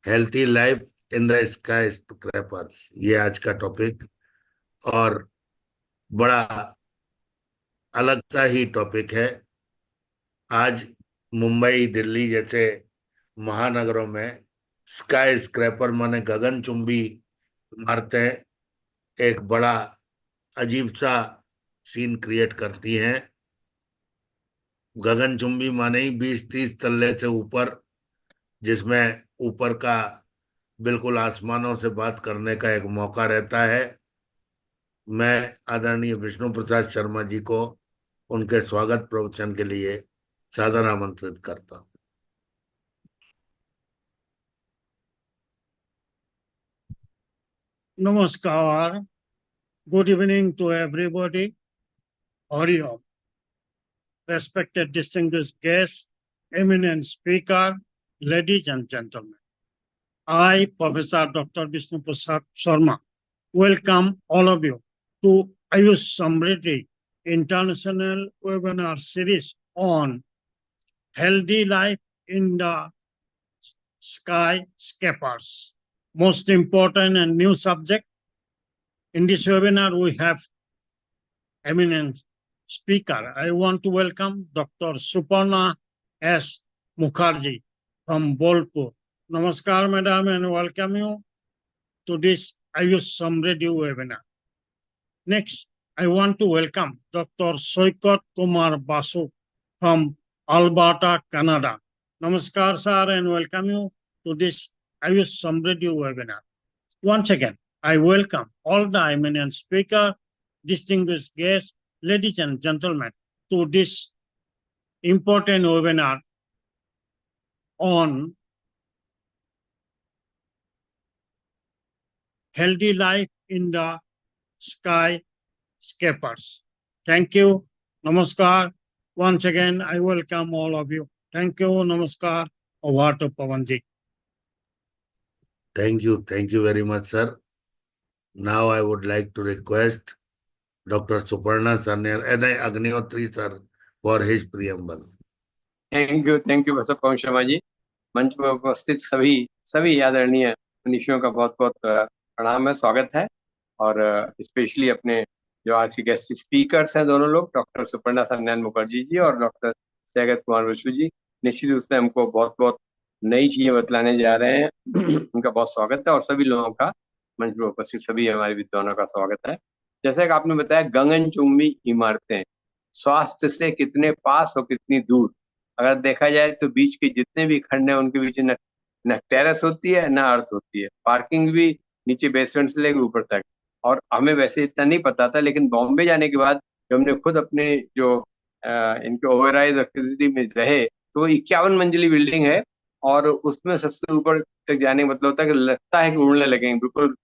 Healthy life in the sky scrapers, ये आज का टॉपिक। और बड़ा अलग सा ही टॉपिक है। आज मुंबई दिल्ली जैसे महानगरों में स्काई स्क्रैपर माने गगनचुंबी इमारतें एक बड़ा अजीब सा सीन क्रिएट करती हैं। गगनचुंबी माने ही 20-30 तल्ले से ऊपर, जिसमें ऊपर का बिल्कुल आसमानों से बात करने का एक मौका रहता है। मैं आदरणीय विष्णु प्रसाद शर्मा जी को उनके स्वागत प्रवचन के लिए सादर आमंत्रित करता हूँ। Namaskar. Good evening to everybody. Hari Om. Respected distinguished guests, eminent speaker, ladies and gentlemen. I, Professor Dr. Vishnu Prasad Sharma, welcome all of you to AYUSH SAMRIDDHI International Webinar Series on Healthy Life in the Skyscrapers. Most important and new subject. In this webinar, we have eminent speaker. I want to welcome Dr. Suparna S. Mukherjee from Bolpur. Namaskar, madam, and welcome you to this Ayush Samriddhi webinar. Next, I want to welcome Dr. Soikat Kumar Basu from Alberta, Canada. Namaskar, sir, and welcome you to this Ayush Samriddhi webinar. Once again, I welcome all the eminent speakers, distinguished guests, ladies and gentlemen, to this important webinar on healthy life in the skyscrapers. Thank you. Namaskar. Once again, I welcome all of you. Thank you. Namaskar. Over to Pavanji. Thank you very much, sir. Now I would like to request Dr. Suparna Sanyal and Agnihotri sir for his preamble. Thank you Basav Sharma ji. मंच पर उपस्थित सभी आदरणीय मनीषियों का बहुत बहुत प्रणाम है, स्वागत है। और स्पेशली अपने जो आज के गेस्ट स्पीकर्स हैं, दोनों लोग, डॉक्टर सुपर्णा सन्यान मुखर्जी जी और डॉक्टर सैगत कुमार बसु जी, निश्चित रूप से हमको बहुत बहुत नई चीजें बतलाने जा रहे हैं। उनका बहुत स्वागत है और सभी लोगों का, मंच पर उपस्थित सभी हमारे विद्वानों का स्वागत है। जैसा कि आपने बताया, गगनचुंबी इमारतें स्वास्थ्य से कितने पास और कितनी दूर। अगर देखा जाए तो बीच के जितने भी खंड हैं उनके बीच न टेरेस होती है न अर्थ होती है। पार्किंग भी नीचे बेसमेंट से लेकर ऊपर तक। और हमें वैसे इतना नहीं पता था, लेकिन बॉम्बे जाने के बाद जब हमने खुद अपने जो इनके ओवरराइज इलेक्ट्रिसिटी में रहे, तो 51 मंजिली बिल्डिंग है और उसमें सबसे ऊपर तक जाने का मतलब होता है कि लगता है कि उड़ने लगेंगे, बिल्कुल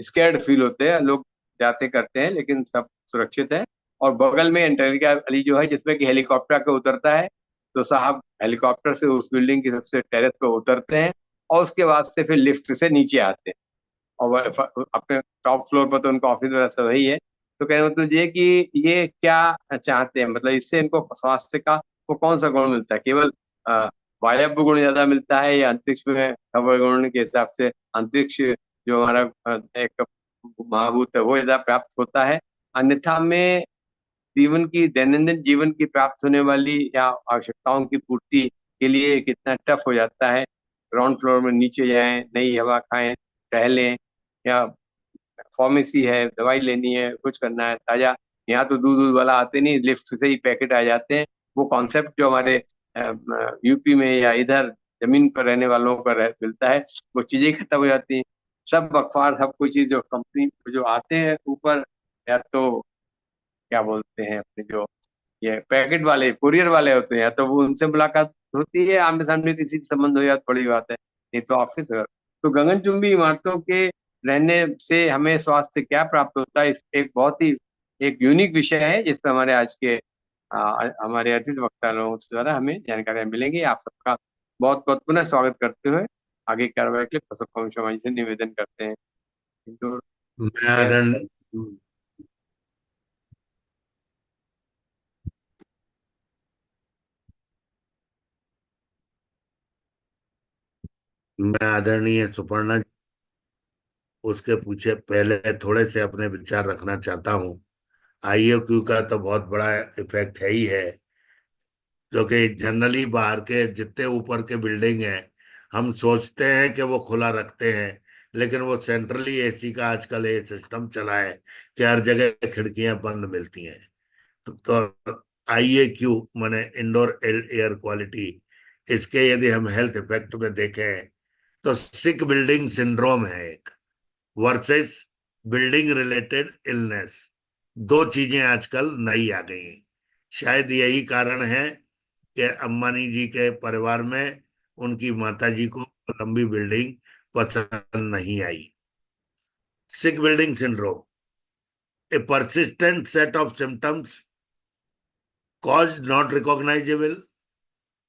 स्कैर्ड फील होते हैं लोग, जाते करते हैं, लेकिन सब सुरक्षित है। और बगल में एंटेरिका अली जो है, जिसमें कि हेलीकॉप्टर के उतरता है, तो साहब हेलीकॉप्टर से उस बिल्डिंग की सबसे टेरेस पे उतरते हैं और उसके बाद से फिर लिफ्ट से नीचे आते हैं और अपने टॉप फ्लोर पर तो उनका ऑफिस वैसा वही है। तो कहने मतलब ये कि ये क्या चाहते हैं, मतलब इससे इनको स्वास्थ्य का वो कौन सा गुण मिलता है? केवल वायव्य गुण ज्यादा मिलता है या अंतरिक्ष में खबर गुण के हिसाब से अंतरिक्ष जो हमारा एक महाभूत है वो ज्यादा प्राप्त होता है? अन्यथा में जीवन की, दैनंदिन जीवन की प्राप्त होने वाली या आवश्यकताओं की पूर्ति के लिए कितना टफ हो जाता है। ग्राउंड फ्लोर में नीचे जाएं, नई हवा खाएं, टहलें, या फार्मेसी है, दवाई लेनी है, कुछ करना है ताजा, यहाँ तो दूध दूध वाला आते नहीं, लिफ्ट से ही पैकेट आ जाते हैं। वो कॉन्सेप्ट जो हमारे यूपी में या इधर जमीन पर रहने वालों को मिलता है, वो चीजें खत्म हो जाती हैं। सब अखबार, सब कुछ चीज जो कंपनी जो आते हैं ऊपर, या तो क्या बोलते हैं अपने जो ये पैकेट वाले कुरियर वाले होते हैं, तो वो उनसे मुलाकात होती है, आमने सामने किसी से संबंध हो जाए तो बड़ी बात है, नहीं तो ऑफिस। तो गगनचुंबी इमारतों के रहने से हमें स्वास्थ्य क्या प्राप्त होता है, इस एक बहुत ही एक यूनिक विषय है, जिस पर हमारे आज के हमारे अतिथि वक्ता लोगों द्वारा हमें जानकारियां मिलेंगी। आप सबका बहुत बहुत पुनः स्वागत करते हुए आगे कार्रवाई के लिए प्रसव शर्मा जी से निवेदन करते हैं। तो मैं आदरण मैं आदरणीय सुपर्णा जी, उसके पूछे पहले थोड़े से अपने विचार रखना चाहता हूँ। आईओक्यू का तो बहुत बड़ा इफेक्ट है ही है, जो कि जनरली बाहर के जितने ऊपर के बिल्डिंग हैं, हम सोचते हैं कि वो खुला रखते हैं, लेकिन वो सेंट्रली एसी का आजकल ये सिस्टम चला है कि हर जगह खिड़कियां बंद मिलती हैं। तो आईएक्यू माने इंडोर एयर क्वालिटी, इसके यदि हम हेल्थ इफेक्ट में देखें तो सिक बिल्डिंग सिंड्रोम है एक, वर्सेस बिल्डिंग रिलेटेड इलनेस। दो चीजें आजकल नई आ गई हैं। शायद यही कारण है कि अंबानी जी के परिवार में उनकी माता जी को लंबी बिल्डिंग पसंद नहीं आई। Sick building syndrome, a persistent set of symptoms cause not recognizable,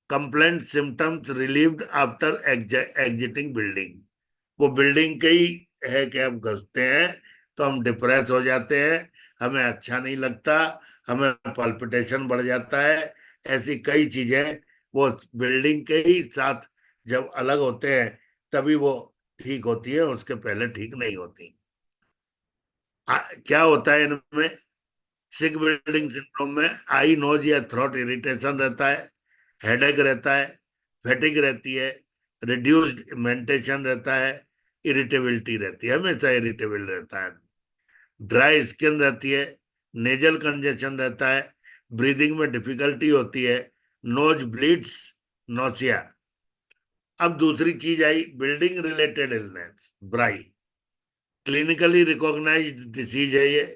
complaint symptoms relieved after exiting building. वो बिल्डिंग के ही है कि हम घुसते हैं तो हम डिप्रेस हो जाते हैं, हमें अच्छा नहीं लगता, हमें पल्पिटेशन बढ़ जाता है। ऐसी कई चीजें वो बिल्डिंग के ही साथ जब अलग होते हैं तभी वो ठीक होती है, उसके पहले ठीक नहीं होती। क्या होता है इनमें? सिक बिल्डिंग सिंड्रोम में आई नोज या थ्रोट इरिटेशन रहता है, हेडेक रहता है, फैटिक रहती है, रिड्यूस्ड मेंटेशन रहता है, इरिटेबिलिटी रहती है, हमेशा इरिटेबल रहता है, ड्राई स्किन रहती है, नेजल कंजेशन रहता है, ब्रीदिंग में डिफिकल्टी होती है, नोज ब्लीड्स, नोसिया। अब दूसरी चीज आई बिल्डिंग रिलेटेड इलनेस, ब्राई, क्लिनिकली रिकॉग्नाइज्ड डिसीज है ये।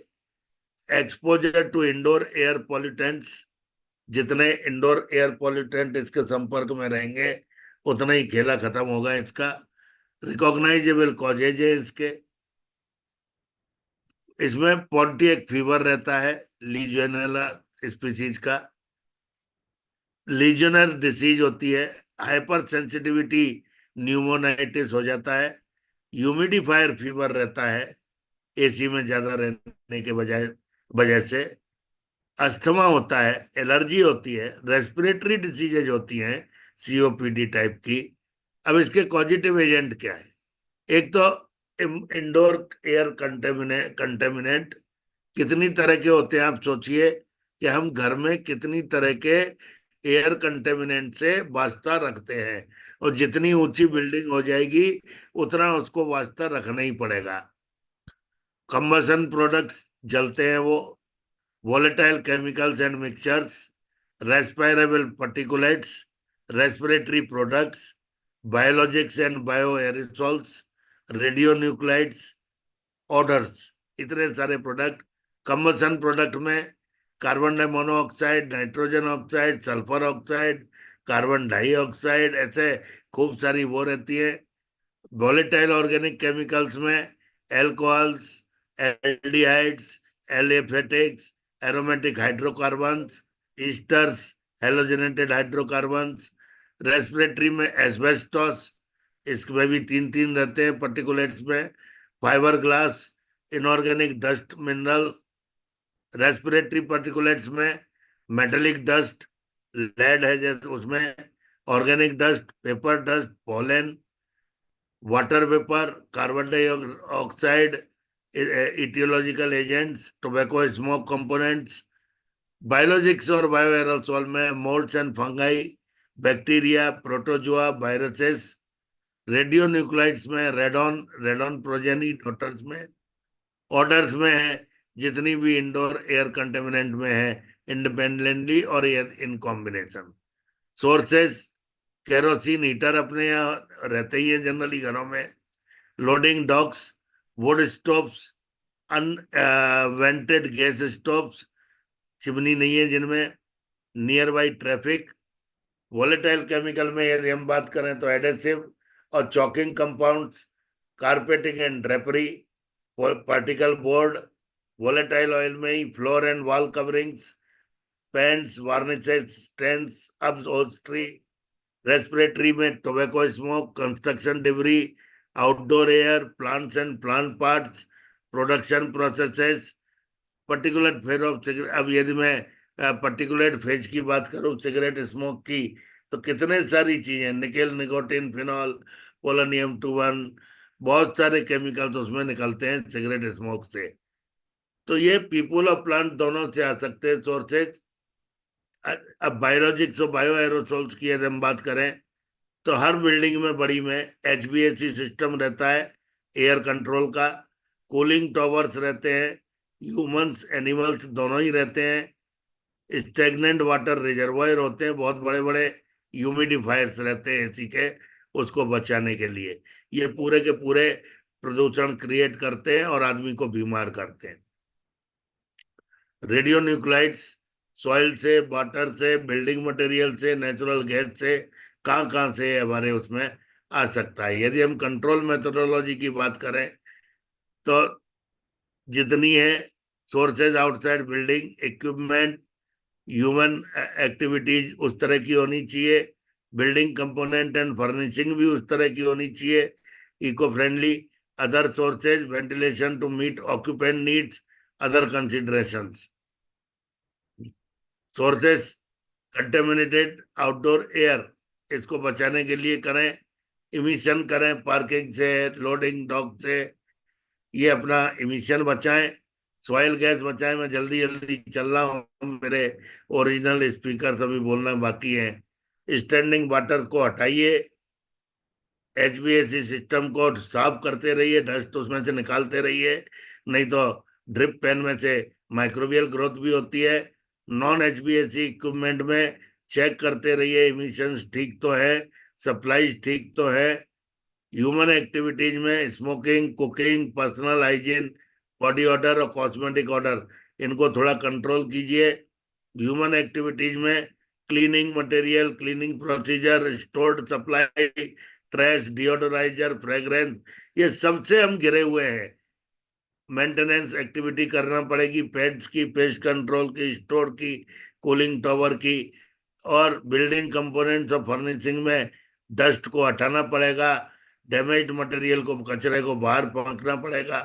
Exposure to indoor air pollutants, जितने इंडोर एयर पॉल्यूटेंट इसके संपर्क में रहेंगे उतना ही खेला खत्म होगा इसका। रिकॉग्नाइजेबल कॉजेज है इसके, इसमें पॉन्टिएक फीवर रहता है, लीजियनेला स्पीसीज का, लीजनर डिसीज होती है, हाइपर सेंसिटिविटी न्यूमोनाइटिस हो जाता है, ह्यूमिडिफायर फीवर रहता है एसी में ज्यादा रहने के बजाय वजह से, अस्थमा होता है, एलर्जी होती है, रेस्पिरेटरी डिसीजेज होती हैं सीओपीडी टाइप की। अब इसके कॉजिटिव एजेंट क्या है? एक तो इंडोर एयर कंटेमिनेंट कितनी तरह के होते हैं आप सोचिए कि हम घर में कितनी तरह के एयर कंटेमिनेंट से वास्ता रखते हैं, और जितनी ऊंची बिल्डिंग हो जाएगी उतना उसको वास्ता रखना ही पड़ेगा। कंबसन प्रोडक्ट्स जलते हैं वो, volatile chemicals and mixtures, respirable particulates, respiratory products, biologics and bioaerosols, radionuclides, odors, इतने सारे प्रोडक्ट। कंबसन प्रोडक्ट में carbon monoxide, nitrogen oxide, sulphur oxide, carbon dioxide, ऐसे खूब सारी वो रहती है। वोलेटाइल ऑर्गेनिक केमिकल्स में alcohols, aldehydes, aliphatics, aromatic hydrocarbons, esters, halogenated hydrocarbons. Respiratory में एस्बेस्टोस, इसमें भी तीन तीन रहते हैं पर्टिकुलेट्स में, fibre glass, inorganic dust mineral. Respiratory particulates में मेटेलिक डस्ट, लेड है जैसे उसमें, organic dust, paper dust, pollen, water vapour, carbon dioxide, aetiological agents, tobacco smoke components. Biologics और बायो एरोसोल में moulds and fungi, bacteria, protozoa, viruses. Radio nuclides में radon, radon progeny daughters में। Orders में है जितनी भी इंडोर एयर कंटेमिनेंट में है, इंडिपेंडेंटली और in combination. Sources, kerosene heater अपने यहाँ रहते ही है जनरली घरों में, loading docks, wood stoves, unvented gas stoves, chimney नहीं है जिनमें, nearby traffic. Volatile chemical में यदि हम बात करें तो एडेसिव और caulking compounds, carpeting and drapery, particle board. Volatile oil में ही floor and wall coverings, paints, varnishes, stains, upholstery. Respiratory में tobacco smoke, construction debris, outdoor air, plants and plant parts, production processes, particular phase of cigarette. अब यदि मैं particular phase की बात करूं cigarette smoke की, तो कितने सारी चीजें, निकेल, निकोटिन, फिनॉल, पोलोनियम-21, बहुत सारे केमिकल्स उसमें निकलते हैं सिगरेट स्मोक से। तो ये पीपल और प्लांट दोनों से आ सकते हैं सोर्सेज। अब बायोलॉजिक्स और बायो एरोसोल्स की यदि हम बात करें तो हर बिल्डिंग में बड़ी में एचबीएसी सिस्टम रहता है, एयर कंट्रोल का। कूलिंग टॉवर्स रहते हैं, ह्यूमंस एनिमल्स दोनों ही रहते हैं। स्टेगनेंट वाटर रिजर्वायर होते हैं, बहुत बड़े बड़े ह्यूमिडिफायर्स रहते हैं एसी के, उसको बचाने के लिए। ये पूरे के पूरे प्रदूषण क्रिएट करते हैं और आदमी को बीमार करते हैं। रेडियो न्यूक्लाइड्स सॉइल से, वाटर से, बिल्डिंग मटेरियल से, नेचुरल गैस से, कहाँ से हमारे उसमें आ सकता है। यदि हम कंट्रोल मेथोडोलॉजी की बात करें तो जितनी है sources outside building, equipment, human activities उस तरह की होनी चाहिए। बिल्डिंग कंपोनेंट एंड फर्निशिंग भी उस तरह की होनी चाहिए, eco friendly. Other sources ventilation to meet occupant needs, other considerations. Sources contaminated outdoor air, इसको बचाने के लिए करें, इमिशन करें पार्किंग से, लोडिंग डॉक से, ये अपना इमिशन बचाएं। सॉइल गैस बचाएं। मैं जल्दी जल्दी चल रहा हूँ, मेरे ओरिजिनल स्पीकर सभी बोलना बाकी हैं। स्टैंडिंग वाटर को हटाइए, एचबीएसी सिस्टम को साफ करते रहिए, डस्ट उसमें से निकालते रहिए, नहीं तो ड्रिप पेन में से माइक्रोबियल ग्रोथ भी होती है। नॉन एचबीएसी इक्विपमेंट में चेक करते रहिए, इमिशंस ठीक तो है, सप्लाईज ठीक तो है। ह्यूमन एक्टिविटीज में smoking, cooking, personal hygiene, body odour और कॉस्मेटिक ऑर्डर, इनको थोड़ा कंट्रोल कीजिए। ह्यूमन एक्टिविटीज में cleaning material, cleaning procedure, stored supply, trash, deodoriser, fragrance, ये सबसे हम घिरे हुए हैं। मेंटेनेंस एक्टिविटी करना पड़ेगी, पेड्स की, पेस्ट कंट्रोल की, स्टोर की, कूलिंग टावर की। और बिल्डिंग कंपोनेंट्स और फर्निशिंग में डस्ट को हटाना पड़ेगा, डैमेज्ड मटेरियल को, कचरे को बाहर फेंकना पड़ेगा,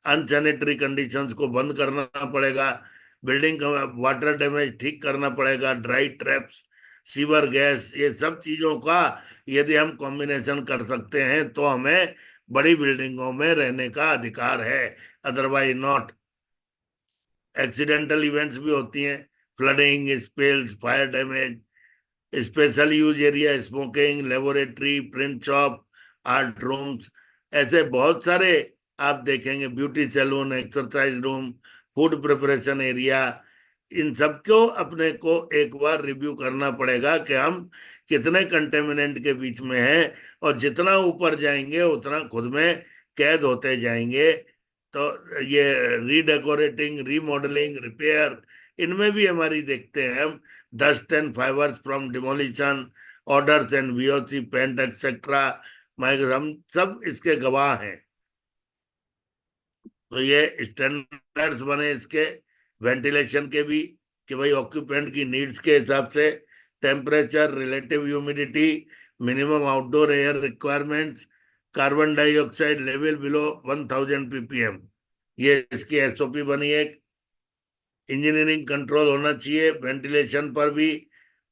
अनसैनिटरी कंडीशंस को बंद करना पड़ेगा, बिल्डिंग का वाटर डैमेज ठीक करना पड़ेगा, ड्राई ट्रैप्स, सीवर गैस, ये सब चीजों का यदि हम कॉम्बिनेशन कर सकते हैं तो हमें बड़ी बिल्डिंगों में रहने का अधिकार है, अदरवाइज नॉट। एक्सीडेंटल इवेंट्स भी होती हैं, flooding, spills, fire damage, special use area, smoking, laboratory, print shop, art rooms, ऐसे बहुत सारे आप देखेंगे, beauty salon, exercise room, food preparation area. इन सबको अपने को एक बार रिव्यू करना पड़ेगा कि हम कितने कंटेमिनेंट के बीच में हैं, और जितना ऊपर जाएंगे उतना खुद में कैद होते जाएंगे। तो ये रीडेकोरेटिंग, रीमॉडलिंग, रिपेयर, इनमें भी हमारी देखते हैं हम, dust and fibers from demolition, orders and VOC, paint, etc. हम सब इसके गवाह हैं। तो ये स्टैंडर्ड्स बने इसके, वेंटिलेशन के भी, कि भाई ऑक्यूपेंट की नीड्स के हिसाब से temperature, relative humidity, minimum outdoor air requirements, carbon dioxide level below 1000 ppm, ये इसकी एसओपी बनी है। इंजीनियरिंग कंट्रोल होना चाहिए वेंटिलेशन पर भी,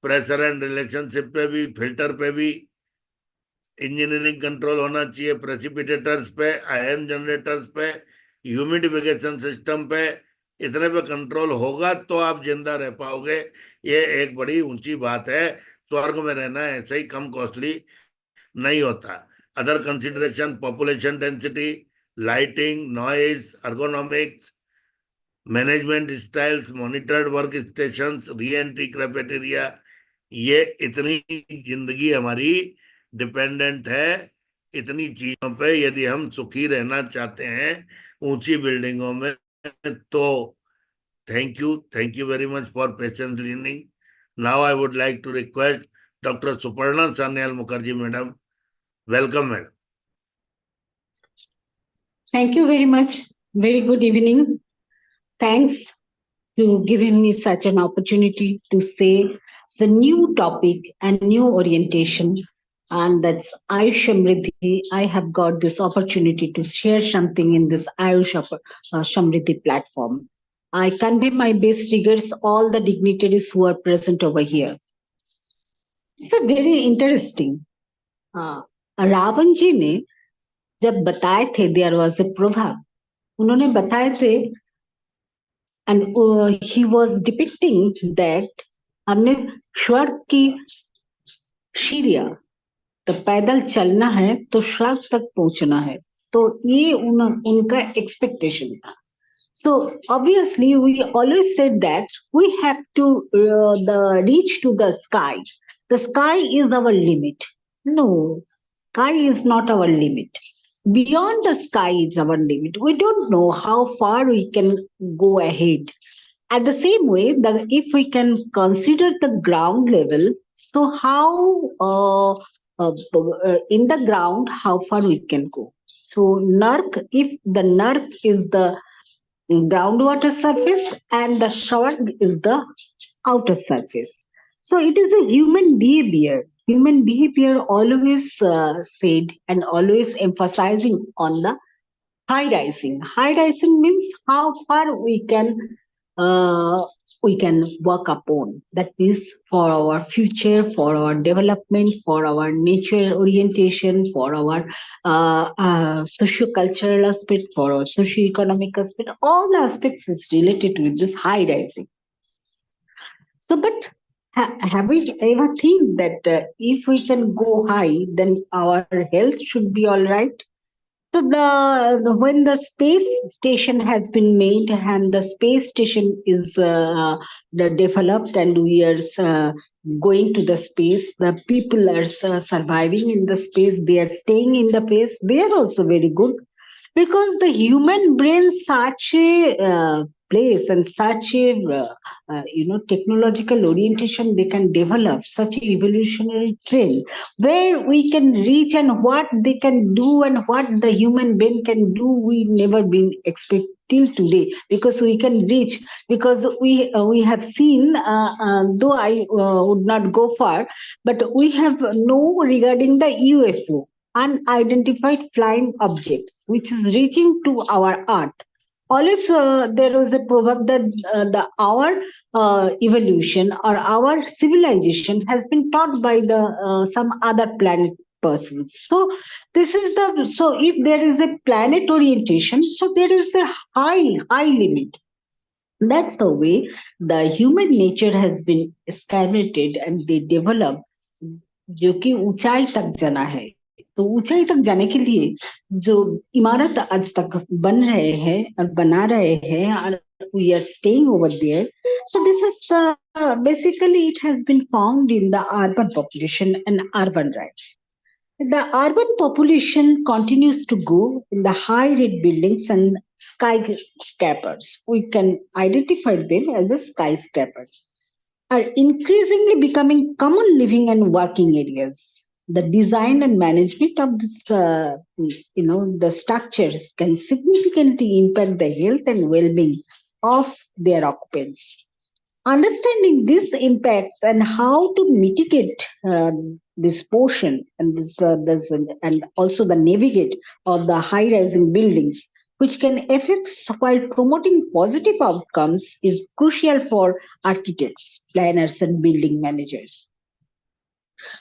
प्रेशर एंड रिलेशनशिप पे भी, फिल्टर पे भी इंजीनियरिंग कंट्रोल होना चाहिए, प्रेसिपिटेटर्स पे, आयन जनरेटर्स पे, ह्यूमिडिफिकेशन सिस्टम पे। इतने पे कंट्रोल होगा तो आप जिंदा रह पाओगे, ये एक बड़ी ऊंची बात है। स्वर्ग में रहना ऐसे ही कम कॉस्टली नहीं होता। Other consideration, population density, lighting, noise, ergonomics, management styles, monitored work stations, re entry criteria, ये इतनी जिंदगी हमारी डिपेंडेंट है इतनी चीजों पे। यदि हम सुखी रहना चाहते हैं ऊंची बिल्डिंगों में तो thank you very much for patience listening. Now I would like to request doctor Suparna Sanyal Mukherjee madam, welcome madam. Thank you very much. Very good evening. Thanks to giving me such an opportunity to say the new topic and new orientation, and that's Ayush Samriddhi. I have got this opportunity to share something in this Ayush Samriddhi platform. I convey my best regards all the dignitaries who are present over here. It's a very interesting. Ravan ji ने जब बताए थे, there was a प्रभाव, उन्होंने बताए थे, and he was depicting that हमने स्वर्ग की सीढ़ियां, तो पैदल चलना है तो स्वर्ग तक पहुंचना है, तो ये उनका एक्सपेक्टेशन था. So obviously, we always said that we have to reach to the sky. The sky is our limit. No, sky is not our limit. Beyond the sky is our limit. We don't know how far we can go ahead. At the same way, that if we can consider the ground level, so how in the ground how far we can go. So NERC, if the NERC is the groundwater surface and the shower is the outer surface. So it is a human behavior. Human behavior always said and always emphasizing on the high rising. High rising means how far uh, we can work upon. That means for our future, for our development, for our nature orientation, for our socio-cultural aspect, for our socio-economic aspect, all the aspects is related with this high rising. So, but have we ever think that if we can go high, then our health should be all right? So when the space station has been made and the space station is developed and we are going to the space, the people are surviving in the space, they are staying in the space, they are also very good, because the human brain such a place and such a technological orientation they can develop, such a evolutionary trend where we can reach, and what they can do and what the human brain can do we never been expect till today, because we can reach, because we have seen, though I would not go far, but we have know regarding the UFO, unidentified flying objects, which is reaching to our earth. Always there was a proverb that our evolution or our civilization has been taught by the some other planet persons. So this is the, so if there is a planet orientation, so there is a high limit. That's the way the human nature has been established and they develop, जो कि ऊंचाई तक जाना है. तो ऊंचाई तक जाने के लिए जो इमारत आज तक बन रहे हैं और बना रहे हैं, और we are staying over there. So this is basically it has been found in the urban population and urban rights. The urban population continues to grow in the high-rate buildings and skyscrapers. We can identify them as the skyscrapers are increasingly becoming common living and working areas. The design and management of this, the structures can significantly impact the health and well-being of their occupants. Understanding these impacts and how to mitigate this portion and this and also the navigate of the high-rising buildings, which can affect while promoting positive outcomes, is crucial for architects, planners, and building managers.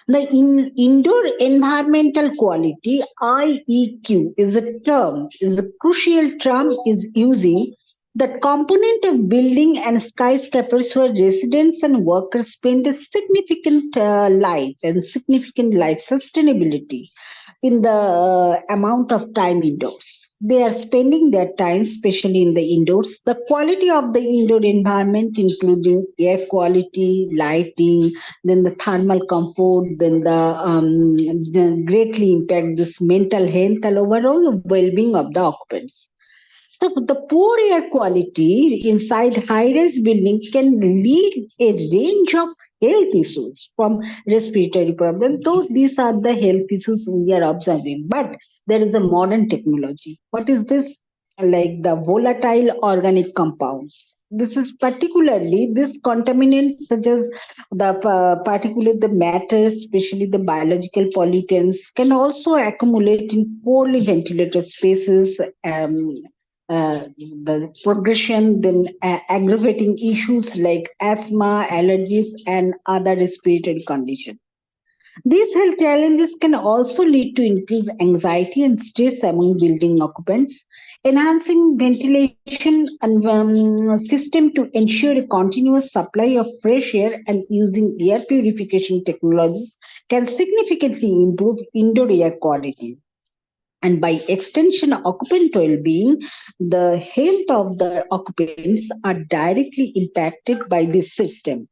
The indoor environmental quality, IEQ, is a crucial term is using the component of building and skyscrapers where residents and workers spend a significant life and significant life sustainability in the amount of time indoors. They are spending their time, especially in the indoors. The quality of the indoor environment, including air quality, lighting, then the thermal comfort, then the greatly impact this mental health and overall well-being of the occupants. So the poor air quality inside high-rise building can lead a range of health issues from respiratory problems. Though these are the health issues we are observing, but there is a modern technology. What is this? Like the volatile organic compounds. This is particularly this contaminants such as particularly the matter, especially the biological pollutants, can also accumulate in poorly ventilated spaces. The progression, then aggravating issues like asthma, allergies, and other respiratory conditions. These health challenges can also lead to increased anxiety and stress among building occupants. Enhancing ventilation and system to ensure a continuous supply of fresh air and using air purification technologies can significantly improve indoor air quality. And by extension, occupant well-being, the health of the occupants are directly impacted by this system.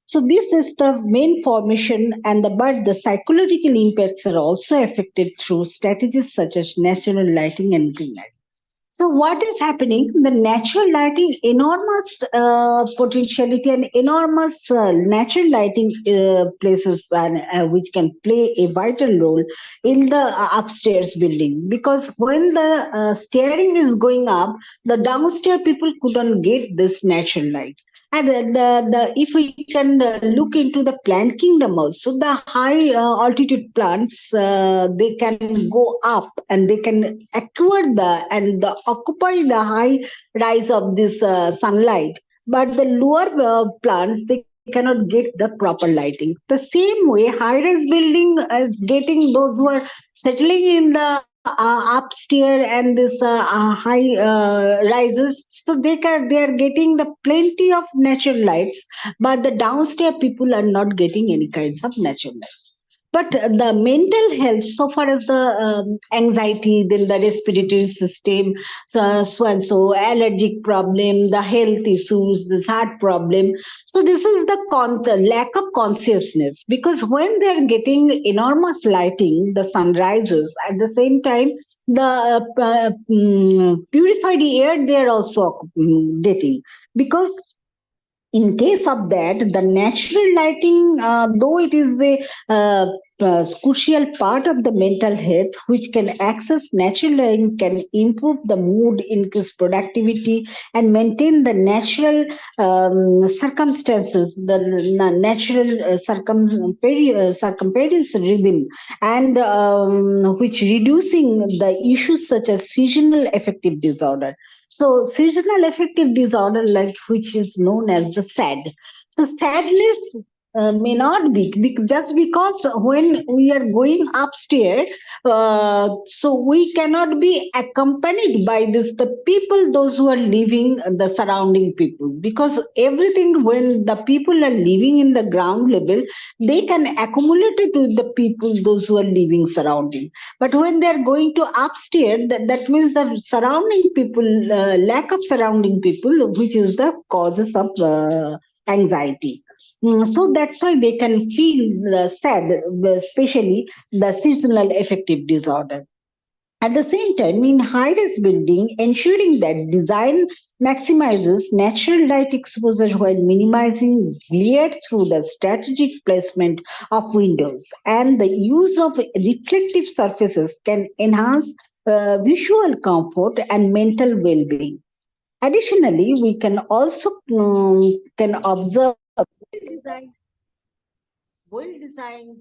So this is the main formation, but the psychological impacts are also affected through strategies such as natural lighting and green lighting. So what is happening? The natural lighting, enormous potentiality and enormous natural lighting places which can play a vital role in the upstairs building. Because when the steering is going up, the downstairs people couldn't get this natural light. And if we can look into the plant kingdom also, the high altitude plants, they can go up and they can acquire occupy the high rise of this sunlight. But the lower plants, they cannot get the proper lighting. The same way, high-rise building is getting those who are settling in the upstairs and this high rises, so they are getting the plenty of natural lights, but the downstairs people are not getting any kinds of natural lights. But the mental health, so far as the anxiety, then the respiratory system, so and so, allergic problem, the health issues, this heart problem. So this is the lack of consciousness, because when they are getting enormous lighting, the sun rises at the same time, the purified air they are also getting, because in case of that, the natural lighting, though it is a crucial part of the mental health, which can access natural lighting, can improve the mood, increase productivity, and maintain the natural circumstances, the natural circumference rhythm, and which reducing the issues such as seasonal affective disorder. So seasonal affective disorder, like which is known as the SAD. So sadness may not be just because when we are going upstairs, so we cannot be accompanied by this the people those who are living the surrounding people, because everything when the people are living in the ground level, they can accumulate it with the people those who are living surrounding. But when they are going to upstairs, that means the surrounding people, lack of surrounding people, which is the causes of anxiety. So that's why they can feel sad, especially the seasonal affective disorder. At the same time, in high-rise building, ensuring that design maximizes natural light exposure while minimizing glare through the strategic placement of windows and the use of reflective surfaces can enhance visual comfort and mental well-being. Additionally, we can also can observe well-designed, well-designed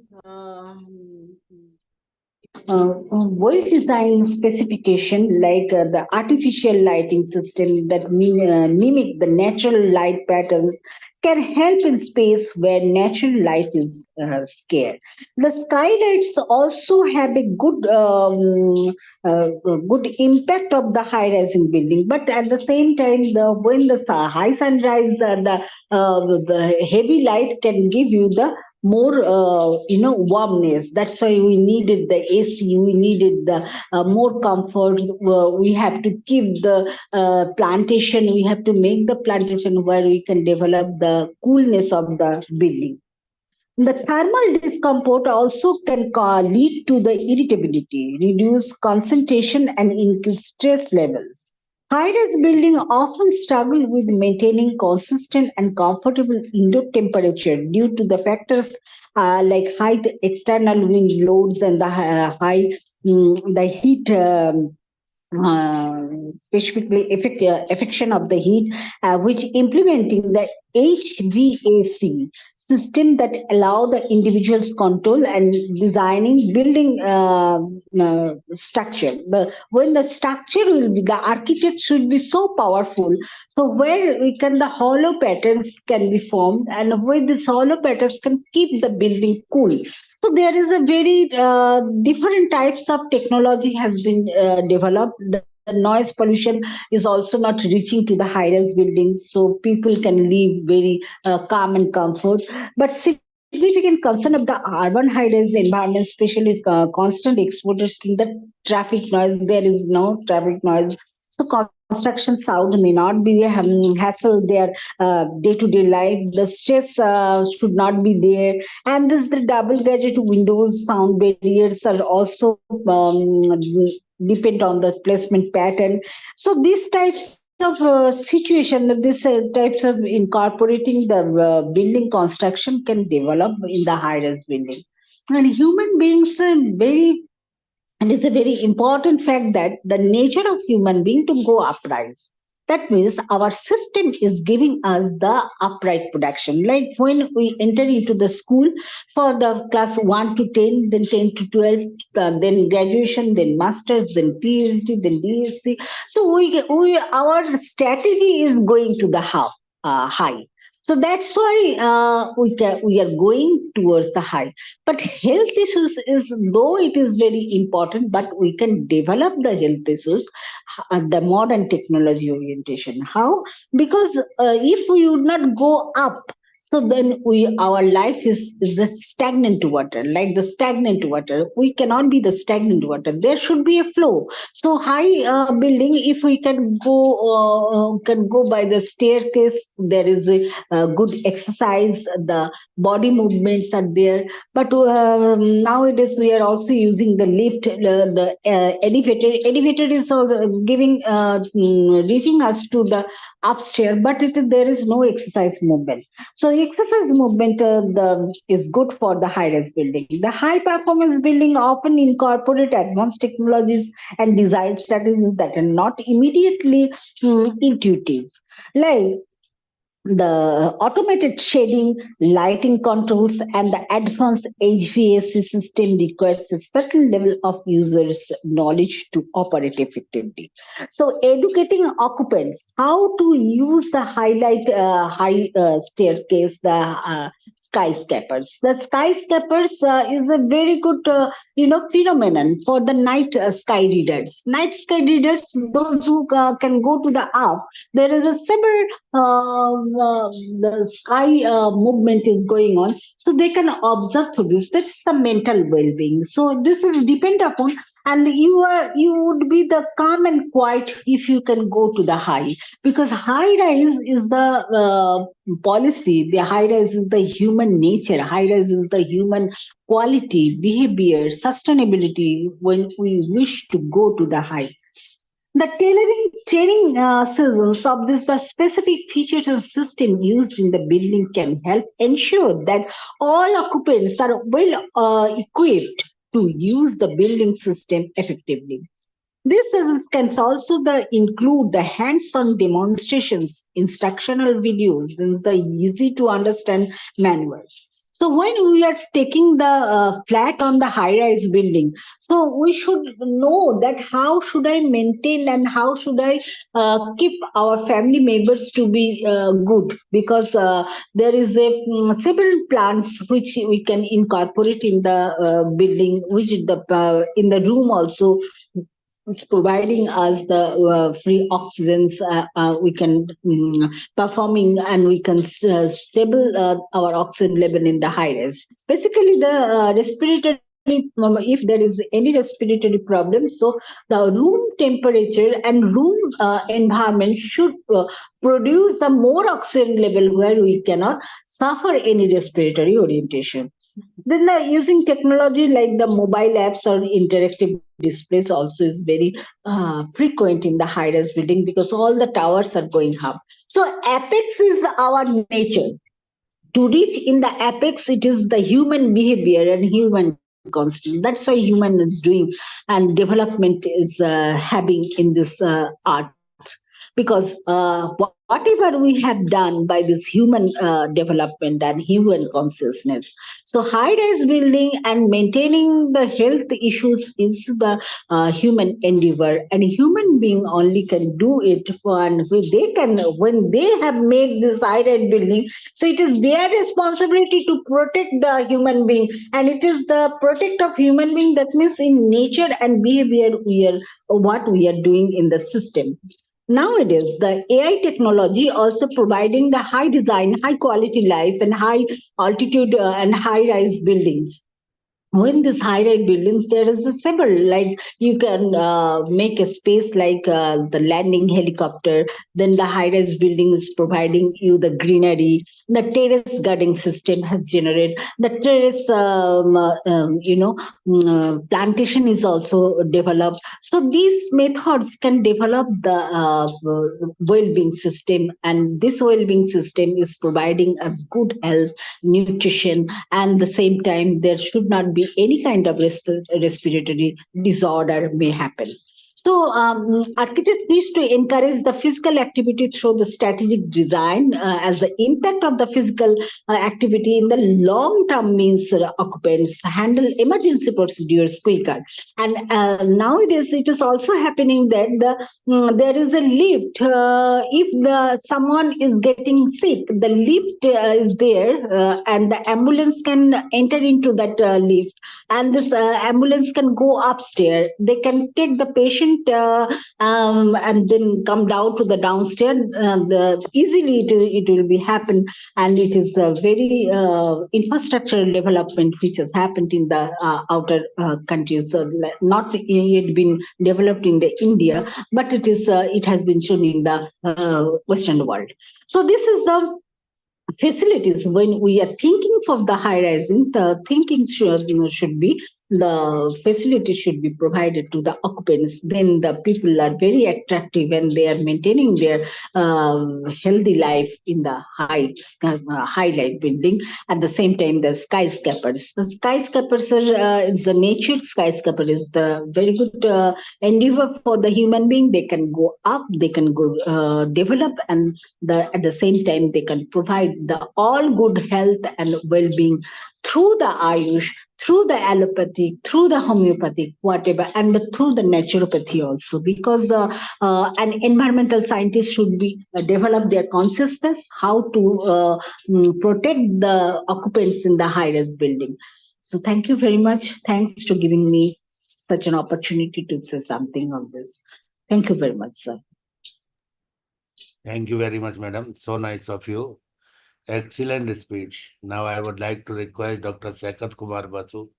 well-designed specification like the artificial lighting system that mimic the natural light patterns can help in space where natural light is scarce. The skylights also have a good impact of the high-rising building, but at the same time, when the high sunrise, the heavy light can give you the more warmness. That's why we needed the AC, we needed the more comfort. We have to keep the plantation, we have to make the plantation where we can develop the coolness of the building. The thermal discomfort also can lead to the irritability, reduce concentration, and increase stress levels. High-rise buildings often struggle with maintaining consistent and comfortable indoor temperature due to the factors like high external wind loads and the heat. Specifically affection of the heat, which implementing the HVAC system that allow the individual's control and designing building structure. When the structure will be, the architect should be so powerful. So where we can, the hollow patterns can be formed, and where these hollow patterns can keep the building cool. So there is a very different types of technology has been developed. The noise pollution is also not reaching to the high-rise buildings, so people can live very calm and comfort. But significant concern of the urban high-rise environment, especially constant exposure to the traffic noise. There is no traffic noise, so construction sound may not be hassle their day-to-day life. The stress should not be there, and this the double gadget windows sound barriers are also depend on the placement pattern. So these types of situation, this types of incorporating the building construction can develop in the high-rise building. And human beings very, and it's a very important fact that the nature of human being to go uprise. That means our system is giving us the upright production. Like when we enter into the school for the class 1 to 10, then 10 to 12, then graduation, then masters, then PhD, then DSc. So we our strategy is going to the high. So that's why we are going towards the high. But health issues is, though it is very important, but we can develop the health issues, the modern technology orientation. How? Because if we would not go up, so then our life is the stagnant water, like the stagnant water. We cannot be the stagnant water. There should be a flow. So high building, if we can go by the staircase, there is a good exercise. The body movements are there. But nowadays we are also using the lift, the elevator. Elevator is also giving reaching us to the upstairs, but there is no exercise movement. So exercise movement is good for the high-rise building. The high-performance building often incorporate advanced technologies and design strategies that are not immediately intuitive, like the automated shading, lighting controls, and the advanced HVAC system requires a certain level of users' knowledge to operate effectively. So, educating occupants how to use the high staircase, the skyscrapers. The skyscrapers is a very good phenomenon for the night sky readers. Night sky readers, those who can go to the up. There is a several the sky movement is going on, so they can observe through this. That's some mental well-being. So this is depend upon, and you would be the calm and quiet if you can go to the high, because high rise is the policy. The high rise is the human nature. High rise is the human quality, behavior, sustainability. When we wish to go to the high, the training systems of this the specific features and system used in the building can help ensure that all occupants are well equipped to use the building system effectively. This can also include the hands-on demonstrations, instructional videos, then the easy to understand manuals. So when we are taking the flat on the high-rise building, so we should know that how should I maintain and how should I keep our family members to be good, because there is several plans which we can incorporate in the building, which in the room also is providing us the free oxygens. We can performing, and we can stable our oxygen level in the high res. Basically, the respiratory, if there is any respiratory problem, so the room temperature and room environment should produce a more oxygen level where we cannot suffer any respiratory orientation. Then using technology like the mobile apps or interactive displays also is very frequent in the high-rise building, because all the towers are going up. So apex is our nature. To reach in the apex, it is the human behavior and human constant. That's why human is doing and development is having in this art, because whatever we have done by this human development and human consciousness. So high-rise building and maintaining the health issues is the human endeavor, and human being only can do it and when they have made this high-rise building. So it is their responsibility to protect the human being, and it is the protect of human being, that means in nature and behavior we are what we are doing in the system. Nowadays, the AI technology also providing the high design, high quality life, and high altitude and high rise buildings. When this high-rise buildings, there is a several, like you can make a space like the landing helicopter. Then the high-rise building is providing you the greenery. The terrace garden system has generated the terrace. Plantation is also developed. So these methods can develop the well-being system, and this well-being system is providing us good health, nutrition, and the same time there should not be any kind of respiratory disorder may happen. So architects needs to encourage the physical activity through the strategic design, as the impact of the physical activity in the long term means occupants handle emergency procedures quicker. And nowadays it is also happening that there is a lift. If someone is getting sick, the lift is there, and the ambulance can enter into that lift, and this ambulance can go upstairs. They can take the patient and then come down to the downstairs. Easily it will be happen, and it is a very infrastructural development which has happened in the outer countries. So not yet been developed in the India, but it has been shown in the Western world. So this is the facilities. When we are thinking of the high rising, the thinking should be the facility should be provided to the occupants. Then the people are very attractive and they are maintaining their healthy life in the highlight building. At the same time, the skyscrapers. The skyscrapers are it's the nature. Skyscraper is the very good endeavor for the human being. They can go up, they can go develop, and at the same time they can provide the all good health and well-being through the Ayush, through the allopathic, through the homeopathic, whatever, and through the naturopathy also, because an environmental scientist should be develop their consciousness how to protect the occupants in the high-rise building. So thank you very much. Thanks to giving me such an opportunity to say something on this. Thank you very much, sir. Thank you very much, madam. So nice of you. Excellent speech. Now I would like to request Dr. Sakat Kumar Basu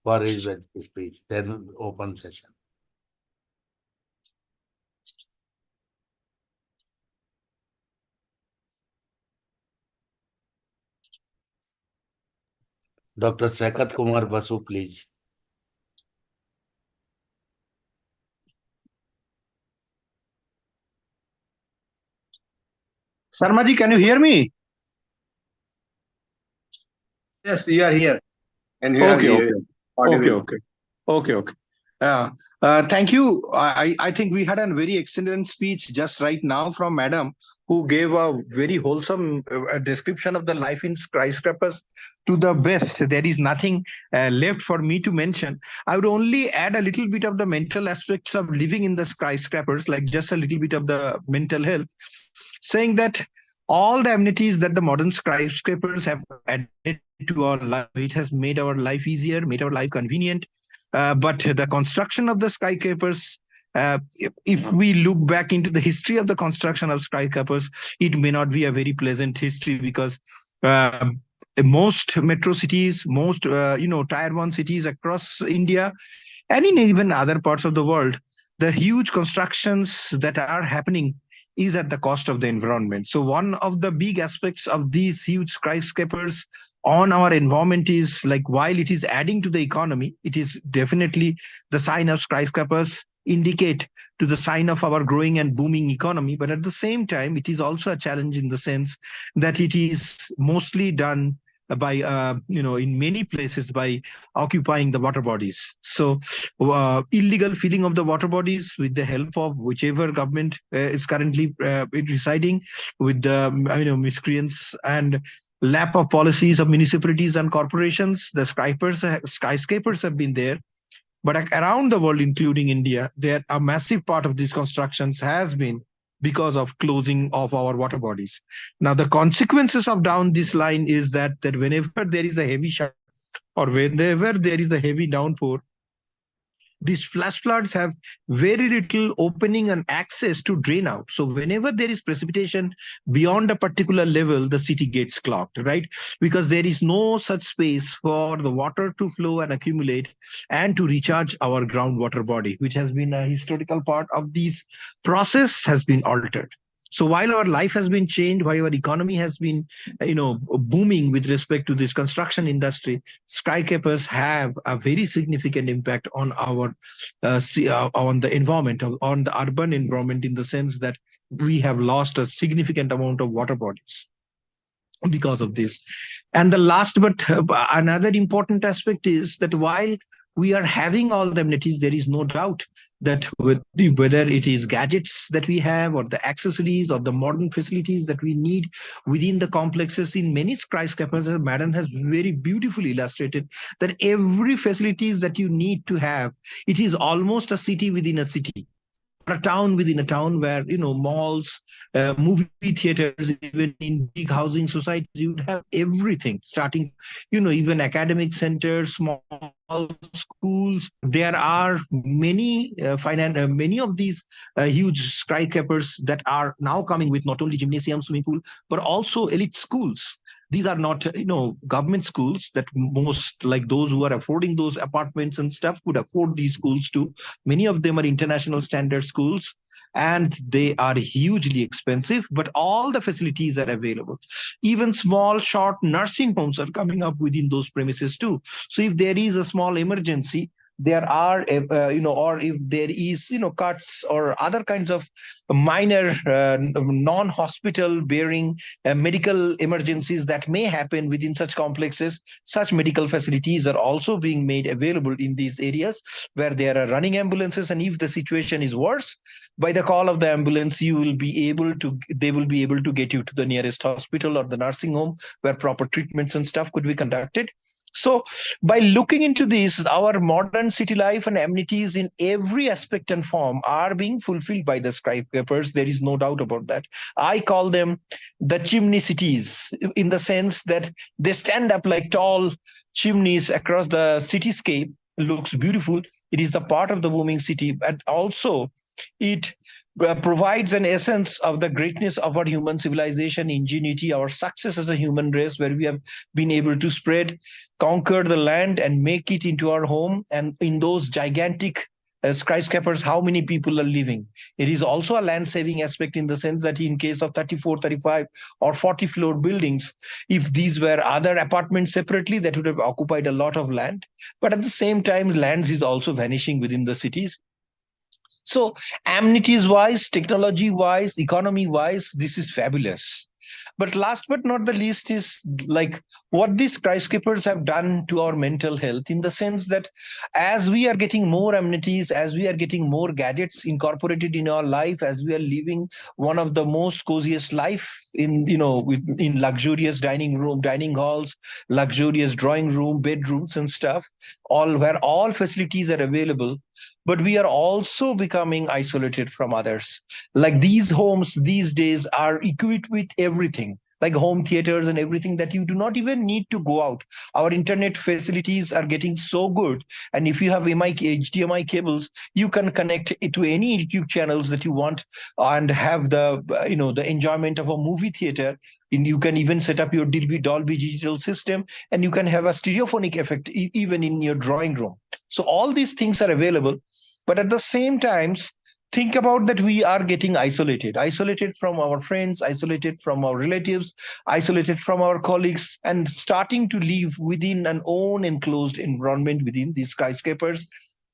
for his speech. Then open session. Dr. Sakat Kumar Basu, please. Sharma ji, can you hear me? Yes, we are here. And we are here. Okay. Thank you. I think we had a very excellent speech just right now from Madam, who gave a very wholesome description of the life in skyscrapers to the best. There is nothing left for me to mention. I would only add a little bit of the mental aspects of living in the skyscrapers, like just a little bit of the mental health, saying that all the amenities that the modern skyscrapers have added to our life, it has made our life easier, made our life convenient. But the construction of the skyscrapers, if we look back into the history of the construction of skyscrapers, it may not be a very pleasant history, because most metro cities, most tier 1 cities across India and in even other parts of the world, the huge constructions that are happening is at the cost of the environment. So one of the big aspects of these huge skyscrapers on our environment is, like, while it is adding to the economy, it is definitely the sign of skyscrapers indicate to the sign of our growing and booming economy. But at the same time, it is also a challenge in the sense that it is mostly done by in many places by occupying the water bodies. So illegal filling of the water bodies with the help of whichever government is currently residing, with the miscreants and lack of policies of municipalities and corporations, the skyscrapers have been there. But around the world, including India, there a massive part of these constructions has been because of closing of our water bodies. Now, the consequences of down this line is that whenever there is a heavy shower or whenever there is a heavy downpour, these flash floods have very little opening and access to drain out. So whenever there is precipitation beyond a particular level, the city gets clogged, right? Because there is no such space for the water to flow and accumulate and to recharge our groundwater body, which has been a historical part of this process has been altered. So while our life has been changed, while our economy has been, booming with respect to this construction industry, skyscrapers have a very significant impact on our, on the environment, on the urban environment, in the sense that we have lost a significant amount of water bodies because of this. And the last but another important aspect is that while we are having all the amenities, there is no doubt that whether it is gadgets that we have or the accessories or the modern facilities that we need within the complexes in many skyscrapers, as Madam has very beautifully illustrated, that every facilities that you need to have, it is almost a city within a city, a town within a town, where malls, movie theaters, even in big housing societies, you would have everything, starting even academic centers, small schools. There are many many of these huge skyscrapers that are now coming with not only gymnasium, swimming pool, but also elite schools. These are not government schools that most, like those who are affording those apartments and stuff, could afford these schools too. Many of them are international standard schools, and they are hugely expensive, but all the facilities are available. Even small short nursing homes are coming up within those premises too. So if there is a small emergency, there are or if there is cuts or other kinds of minor non-hospital bearing medical emergencies that may happen within such complexes, such medical facilities are also being made available in these areas, where there are running ambulances, and if the situation is worse, by the call of the ambulance, they will be able to get you to the nearest hospital or the nursing home, where proper treatments and stuff could be conducted. So by looking into this, our modern city life and amenities in every aspect and form are being fulfilled by the skyscrapers. There is no doubt about that. I call them the chimney cities, in the sense that they stand up like tall chimneys across the cityscape. Looks beautiful. It is the part of the booming city, but also it provides an essence of the greatness of our human civilization, ingenuity, our success as a human race, where we have been able to conquer the land and make it into our home. And in those gigantic skyscrapers, how many people are living? It is also a land saving aspect, in the sense that in case of 34, 35 or 40 floor buildings, if these were other apartments separately, that would have occupied a lot of land. But at the same time, lands is also vanishing within the cities. So amenities wise, technology wise, economy wise, this is fabulous. But last but not the least is like what these skyscrapers have done to our mental health, in the sense that as we are getting more amenities, as we are getting more gadgets incorporated in our life, as we are living one of the most coziest life in in luxurious dining halls, luxurious drawing room, bedrooms and stuff, where all facilities are available, but we are also becoming isolated from others. Like these homes these days are equipped with everything, like home theaters and everything, that you do not even need to go out. Our internet facilities are getting so good, and if you have HDMI cables, you can connect it to any YouTube channels that you want and have the the enjoyment of a movie theater. And you can even set up your Dolby digital system, and you can have a stereophonic effect even in your drawing room. So all these things are available, but at the same times, think about that we are getting isolated from our friends, isolated from our relatives, isolated from our colleagues, and starting to live within an own enclosed environment within these skyscrapers.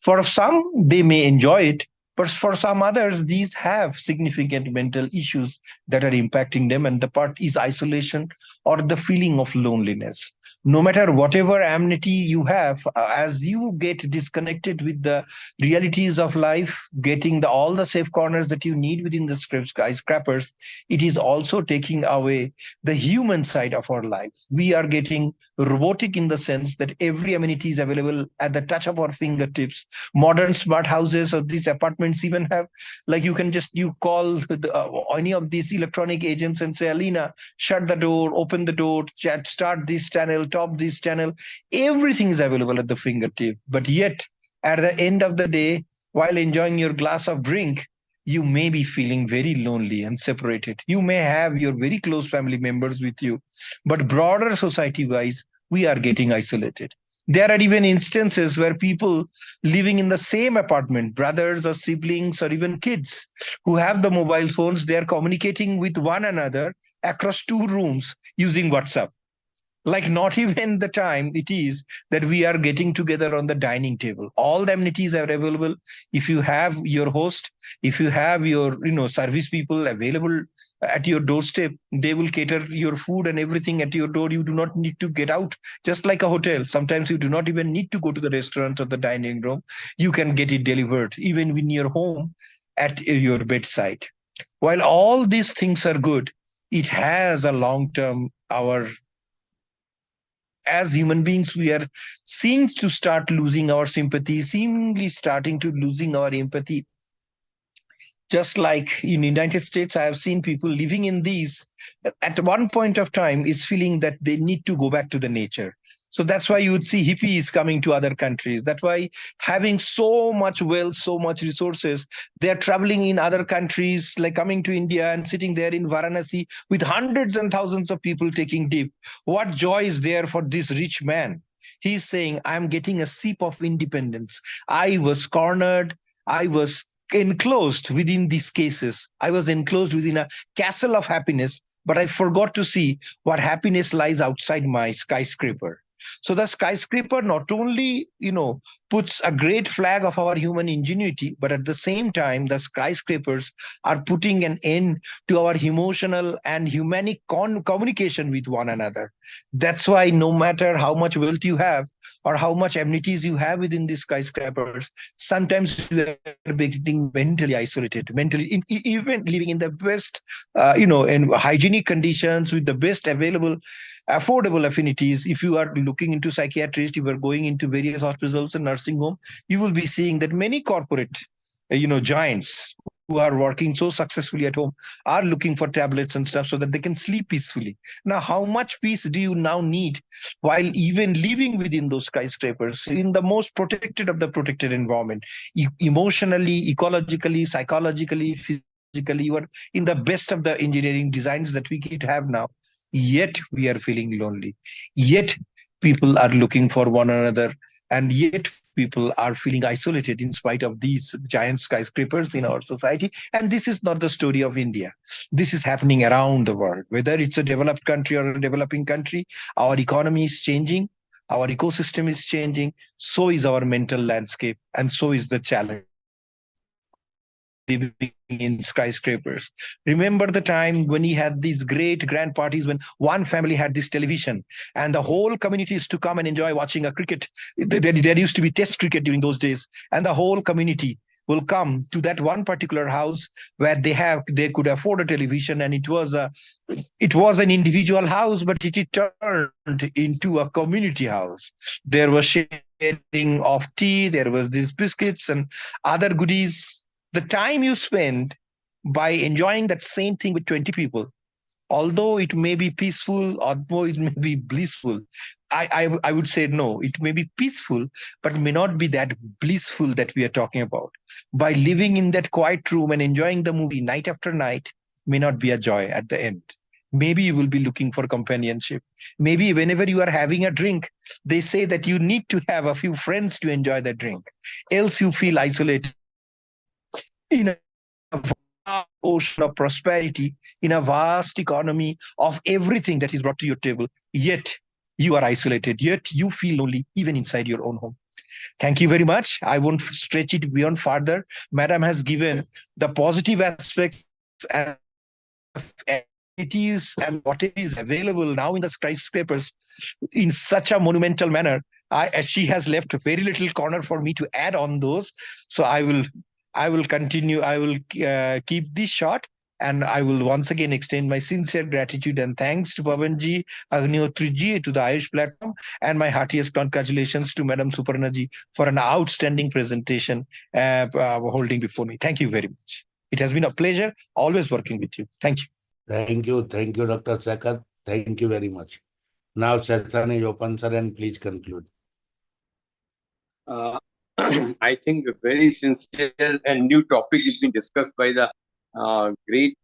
For some, they may enjoy it, but for some others, these have significant mental issues that are impacting them, and the part is isolation or the feeling of loneliness. No matter whatever amenity you have, as you get disconnected with the realities of life, getting all the safe corners that you need within the skyscrapers, it is also taking away the human side of our lives. We are getting robotic in the sense that every amenity is available at the touch of our fingertips. Modern smart houses or these apartments even have, like, you call any of these electronic agents and say, Alina, shut the door, open the door, chat, start this channel, top this channel. Everything is available at the fingertip. But yet, at the end of the day, while enjoying your glass of drink, you may be feeling very lonely and separated. You may have your very close family members with you, but broader society wise, we are getting isolated. There are even instances where people living in the same apartment, brothers or siblings or even kids who have the mobile phones, they are communicating with one another across 2 rooms using WhatsApp. Like, not even the time it is that we are getting together on the dining table. All the amenities are available. If you have your host, if you have your service people available at your doorstep, they will cater your food and everything at your door. You do not need to get out. Just like a hotel, sometimes you do not even need to go to the restaurant or the dining room. You can get it delivered even in your home at your bedside. While all these things are good, it has a long term, as human beings, we are seems to start losing our sympathy, seemingly starting to losing our empathy. Just like in the United States, I have seen people living in these, at one point of time, is feeling that they need to go back to the nature. So that's why you would see hippies coming to other countries. That's why, having so much wealth, so much resources, they're traveling in other countries, like coming to India and sitting there in Varanasi with hundreds and thousands of people taking dip. What joy is there for this rich man? He's saying, I'm getting a sip of independence. I was cornered. I was enclosed within these cases. I was enclosed within a castle of happiness, but I forgot to see what happiness lies outside my skyscraper. So the skyscraper not only, puts a great flag of our human ingenuity, but at the same time, the skyscrapers are putting an end to our emotional and humanic communication with one another. That's why no matter how much wealth you have or how much amenities you have within these skyscrapers, sometimes we are getting mentally isolated, even living in the best, in hygienic conditions with the best available affordable affinities. If you are looking into psychiatrists, you are going into various hospitals and nursing home, you will be seeing that many corporate giants who are working so successfully at home are looking for tablets and stuff so that they can sleep peacefully. Now, how much peace do you now need while even living within those skyscrapers in the most protected of the protected environment, emotionally, ecologically, psychologically, physically? You are in the best of the engineering designs that we could have now. Yet we are feeling lonely. Yet people are looking for one another. And yet people are feeling isolated in spite of these giant skyscrapers in our society. And this is not the story of India. This is happening around the world. Whether it's a developed country or a developing country, our economy is changing. Our ecosystem is changing. So is our mental landscape. And so is the challenge living in skyscrapers. Remember the time when he had these great grand parties when one family had this television and the whole community used to come and enjoy watching a cricket. There used to be test cricket during those days, and the whole community will come to that one particular house where they could afford a television, and it was an individual house, but it turned into a community house. There was sharing of tea, there was these biscuits and other goodies. The time you spend by enjoying that same thing with 20 people, although it may be peaceful, although it may be blissful, I would say no, it may be peaceful, but may not be that blissful that we are talking about. By living in that quiet room and enjoying the movie night after night may not be a joy at the end. Maybe you will be looking for companionship. Maybe whenever you are having a drink, they say that you need to have a few friends to enjoy the drink, else you feel isolated in a vast ocean of prosperity, in a vast economy of everything that is brought to your table. Yet you are isolated, yet you feel lonely even inside your own home. Thank you very much. I won't stretch it beyond further. Madam has given the positive aspects and amenities and what is available now in the skyscrapers in such a monumental manner. She has left very little corner for me to add on those. So I will continue. I will keep this short. And I will once again extend my sincere gratitude and thanks to Pavanji, Agnihotriji, to the Ayush platform, and my heartiest congratulations to Madam Suparnaji for an outstanding presentation holding before me. Thank you very much. It has been a pleasure always working with you. Thank you. Thank you, Dr. Sakat. Thank you very much. Now session is open, sir, and please conclude. I think a very sincere and new topic is being discussed by the great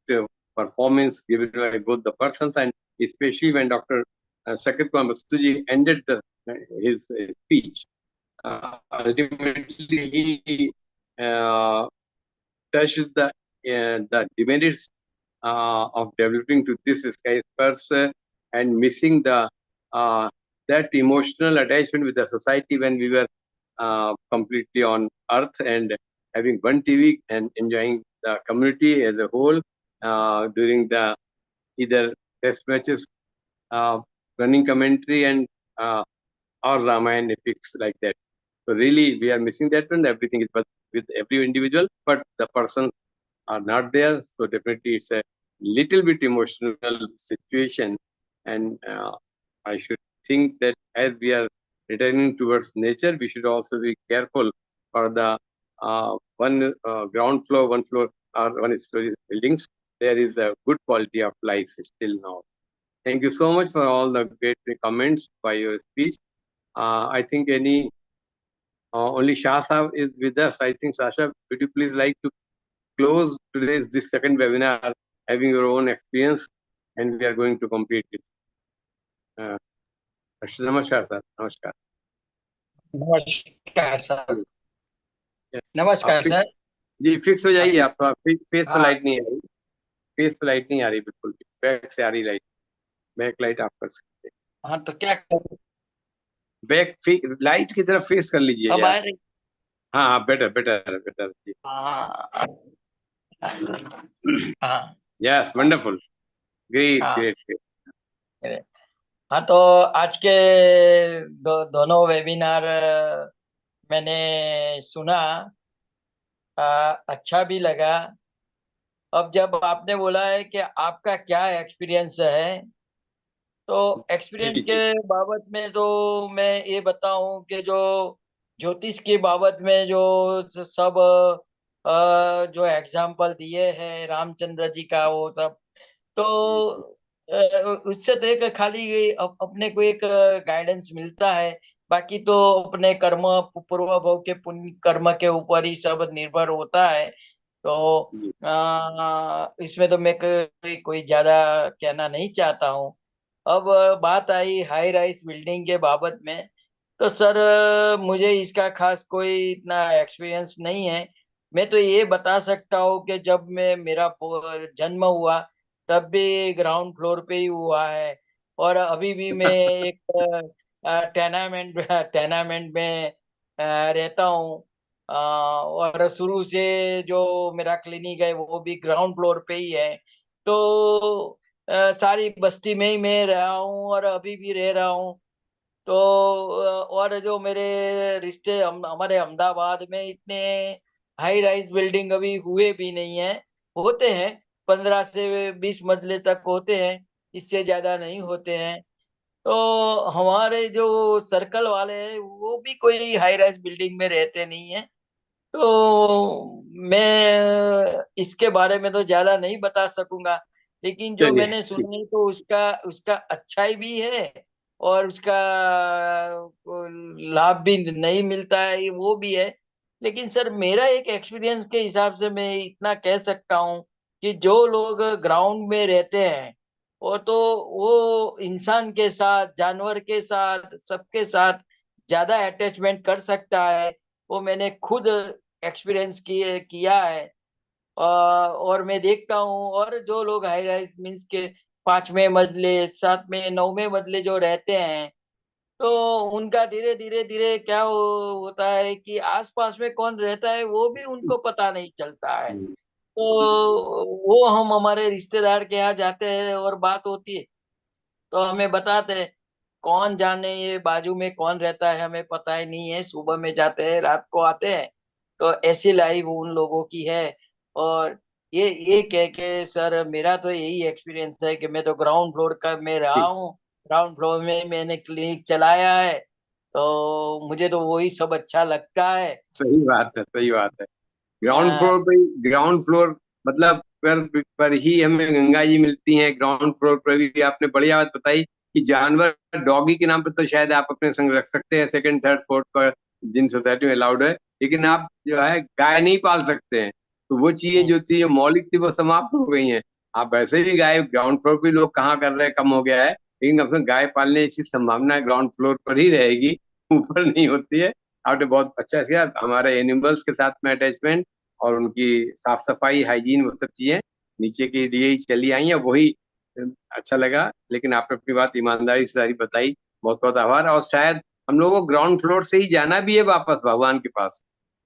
performance given by both the persons, and especially when Dr. Saket Kumar Mastuji ended his speech. Ultimately, he touched the demerits of developing to this skyscraper and missing the that emotional attachment with the society when we were completely on earth and having one TV and enjoying the community as a whole during the either test matches, running commentary, and or Ramayana epics like that. So really, we are missing that one. Everything is with every individual, but the persons are not there. So definitely, it's a little bit emotional situation, and I should think that as we are returning towards nature, we should also be careful for the one ground floor, one floor or one story buildings. There is a good quality of life still now. Thank you so much for all the great comments by your speech. I think only Shah Sahab is with us. I think Sasha, would you please like to close this second webinar, having your own experience, and we are going to complete it. Namaskar, sir. Namaskar. नमस्कार sir. नमस्कार sir. जी fix हो जाइए आप. Face पे light नहीं आ रही. Face पे light नहीं आ रही बिल्कुल. बैक से आ रही लाइट. बैक लाइट आप कर सकते हैं. हाँ तो क्या करूं? बैक लाइट की तरफ फेस कर लीजिए. अब आ रही. हाँ बेटर बेटर जी. हाँ. Yes wonderful. Great great great. हाँ तो आज के दोनों वेबिनार मैंने सुना. अच्छा भी लगा. अब जब आपने बोला है कि आपका क्या एक्सपीरियंस है, तो एक्सपीरियंस के बाबत में तो मैं ये बताऊं कि जो ज्योतिष के बाबत में जो सब जो एग्जाम्पल दिए हैं रामचंद्र जी का, वो सब तो उससे तो एक खाली अपने को एक गाइडेंस मिलता है. बाकी तो अपने कर्म, पूर्व भव के पुण्य कर्म के ऊपर ही सब निर्भर होता है. तो इसमें तो मैं कोई ज्यादा कहना नहीं चाहता हूँ. अब बात आई हाई राइज बिल्डिंग के बाबत में, तो सर मुझे इसका खास कोई इतना एक्सपीरियंस नहीं है. मैं तो ये बता सकता हूँ कि जब मेरा जन्म हुआ तब भी ग्राउंड फ्लोर पे ही हुआ है, और अभी भी मैं एक टेनामेंट में रहता हूँ. और शुरू से जो मेरा क्लिनिक है वो भी ग्राउंड फ्लोर पे ही है. तो सारी बस्ती में ही मैं रहा हूँ और अभी भी रह रहा हूँ. तो और जो मेरे रिश्ते हमारे अहमदाबाद में इतने हाई राइज बिल्डिंग अभी हुए भी नहीं है. होते हैं 15 से 20 मंजिले तक होते हैं, इससे ज्यादा नहीं होते हैं. तो हमारे जो सर्कल वाले हैं वो भी कोई हाई राइज बिल्डिंग में रहते नहीं है. तो मैं इसके बारे में तो ज्यादा नहीं बता सकूंगा, लेकिन जो मैंने सुना है तो उसका अच्छाई भी है और उसका लाभ भी नहीं मिलता है, वो भी है. लेकिन सर मेरा एक एक्सपीरियंस के हिसाब से मैं इतना कह सकता हूँ कि जो लोग ग्राउंड में रहते हैं वो तो वो इंसान के साथ, जानवर के साथ, सबके साथ ज्यादा अटैचमेंट कर सकता है. वो मैंने खुद एक्सपीरियंस किया है. और मैं देखता हूँ, और जो लोग हाई राइज मीन्स के 5वें मंजिले, 7वें 9वें मंजिले जो रहते हैं, तो उनका धीरे धीरे धीरे क्या होता है कि आसपास में कौन रहता है वो भी उनको पता नहीं चलता है. तो वो हम हमारे रिश्तेदार के यहाँ जाते हैं और बात होती है, तो हमें बताते हैं। कौन जाने ये बाजू में कौन रहता है हमें पता ही नहीं है, सुबह में जाते हैं रात को आते हैं। तो ऐसी लाइफ उन लोगों की है। और ये कह के सर, मेरा तो यही एक्सपीरियंस है कि मैं तो ग्राउंड फ्लोर का मैं रहा ठीक। हूँ। ग्राउंड फ्लोर में मैंने क्लिनिक चलाया है, तो मुझे तो वही सब अच्छा लगता है। सही बात है, सही बात है। ग्राउंड हाँ, फ्लोर पे, ग्राउंड फ्लोर मतलब पर ही हमें गंगा जी मिलती हैं। ग्राउंड फ्लोर पर भी आपने बढ़िया बात बताई कि जानवर, डॉगी के नाम पे तो शायद आप अपने संग रख सकते हैं सेकंड थर्ड फोर्थ पर, जिन सोसाइटी में अलाउड है, लेकिन आप जो है गाय नहीं पाल सकते हैं। तो वो चीजें नहीं, जो थी, जो मौलिक थी, वो समाप्त हो गई हैं। आप वैसे भी गाय ग्राउंड फ्लोर पे लोग कहाँ कर रहे हैं, कम हो गया है, लेकिन अपने गाय पालने की संभावना ग्राउंड फ्लोर पर ही रहेगी, ऊपर नहीं होती है। आपने बहुत अच्छा किया, हमारे एनिमल्स के साथ में अटैचमेंट और उनकी साफ सफाई, हाइजीन, वो सब चीजें नीचे के लिए ही चली आई हैं, वही अच्छा लगा। लेकिन आपने अपनी बात ईमानदारी से सारी बताई, बहुत बहुत आभार। और शायद हम लोगों को ग्राउंड फ्लोर से ही जाना भी है वापस भगवान के पास,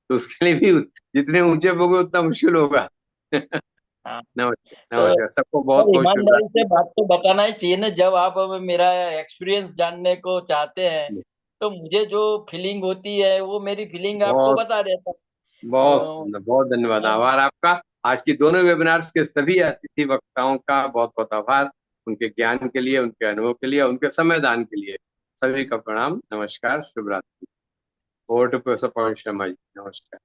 तो उसके लिए भी जितने ऊंचे होगे उतना मुश्किल होगा। हाँ। नमस्कार, तो नमस्कार, सबको बहुत सर, बहुत ईमानदारी से शुभरात्रि। बात तो बताना ही चाहिए ना, जब आप हमें मेरा एक्सपीरियंस जानने को चाहते हैं। तो मुझे जो फीलिंग होती है वो मेरी फीलिंग आपको बहुत बता देता हूँ। बहुत तो बहुत धन्यवाद, आभार आपका। आज की दोनों वेबिनार्स के सभी अतिथि वक्ताओं का बहुत बहुत आभार, उनके ज्ञान के लिए, उनके अनुभव के लिए, उनके समय दान के लिए। सभी का प्रणाम, नमस्कार, शुभ रात्रि। Over to professor Pawan Sharma ji, नमस्कार।